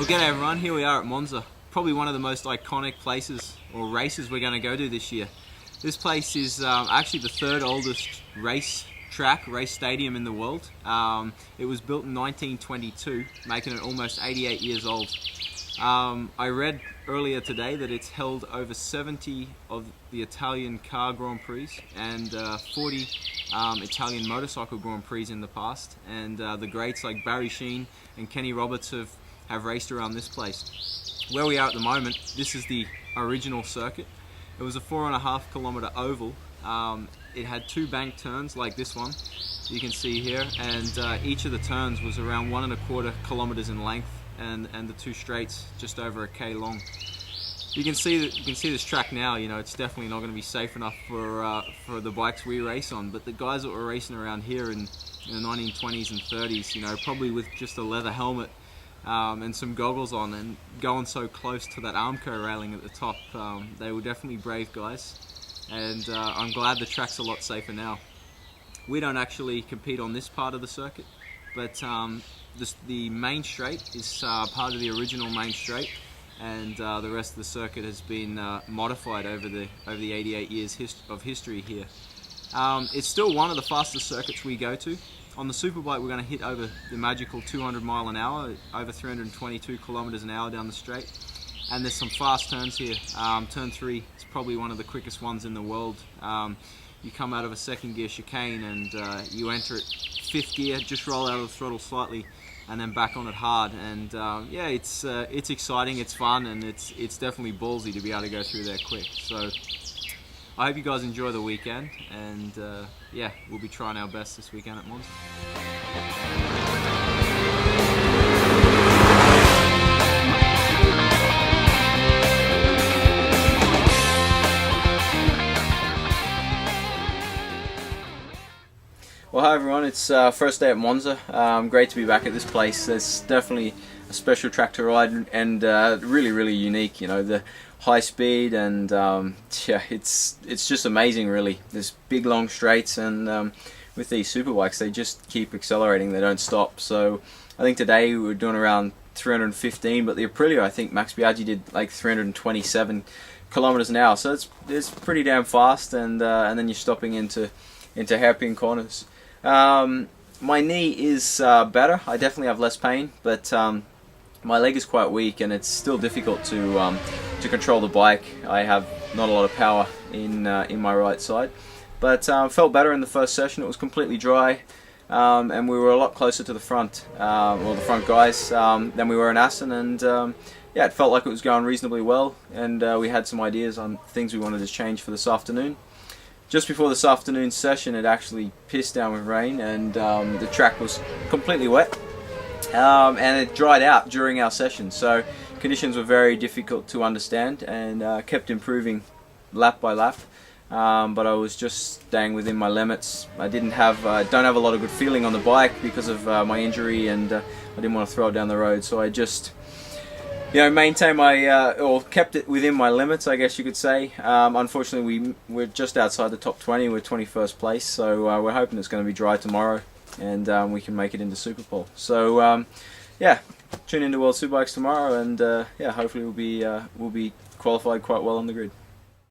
Well, g'day everyone, here we are at Monza. Probably one of the most iconic places or races we're going to go to this year. This place is actually the third oldest race stadium in the world. It was built in 1922, making it almost 88 years old. I read earlier today that it's held over 70 of the Italian car Grand Prix and 40 Italian motorcycle Grand Prix in the past. And the greats like Barry Sheene and Kenny Roberts have raced around this place. Where we are at the moment, this is the original circuit. It was a 4.5 kilometer oval. It had two bank turns like this one you can see here, and each of the turns was around 1.25 kilometers in length, and the two straights just over a K long. You can see this track now. You know, it's definitely not going to be safe enough for the bikes we race on, but the guys that were racing around here in the 1920s and 30s, you know, probably with just a leather helmet and some goggles on and going so close to that Armco railing at the top, they were definitely brave guys, and I'm glad the track's a lot safer now. We don't actually compete on this part of the circuit, but the main straight is part of the original main straight, and the rest of the circuit has been modified over the 88 years of history here. It's still one of the fastest circuits we go to. On the Superbike, we're going to hit over the magical 200 mile an hour, over 322 kilometers an hour down the straight. And there's some fast turns here. Turn 3 is probably one of the quickest ones in the world. You come out of a second gear chicane and you enter it 5th gear, just roll out of the throttle slightly and then back on it hard. And yeah, it's exciting, it's fun, and it's definitely ballsy to be able to go through there quick. So I hope you guys enjoy the weekend, and yeah, we'll be trying our best this weekend at Monza. Well, hi everyone, it's first day at Monza. Great to be back at this place. There's definitely a special track to ride, and really unique. You know, the high speed, and yeah, it's just amazing really. There's big long straights, and with these superbikes they just keep accelerating, they don't stop. So I think today we were doing around 315, but the Aprilia, I think Max Biaggi did like 327 kilometers an hour, so it's pretty damn fast, and then you're stopping into hairpin corners. My knee is better. I definitely have less pain, but my leg is quite weak, and it's still difficult to control the bike. I have not a lot of power in my right side, but felt better in the first session. It was completely dry, and we were a lot closer to the front, or the front guys, than we were in Assen, and yeah, it felt like it was going reasonably well, and we had some ideas on things we wanted to change for this afternoon. Just before this afternoon's session, it actually pissed down with rain, and the track was completely wet, and it dried out during our session, so conditions were very difficult to understand, and kept improving lap by lap, but I was just staying within my limits. I don't have a lot of good feeling on the bike because of my injury, and I didn't want to throw it down the road, so I just, you know, maintain or kept it within my limits, I guess you could say. Unfortunately, we're just outside the top 20. We're 21st place, so we're hoping it's going to be dry tomorrow, and we can make it into Superpole. So yeah, tune into World Superbikes tomorrow, and yeah, hopefully we'll be qualified quite well on the grid.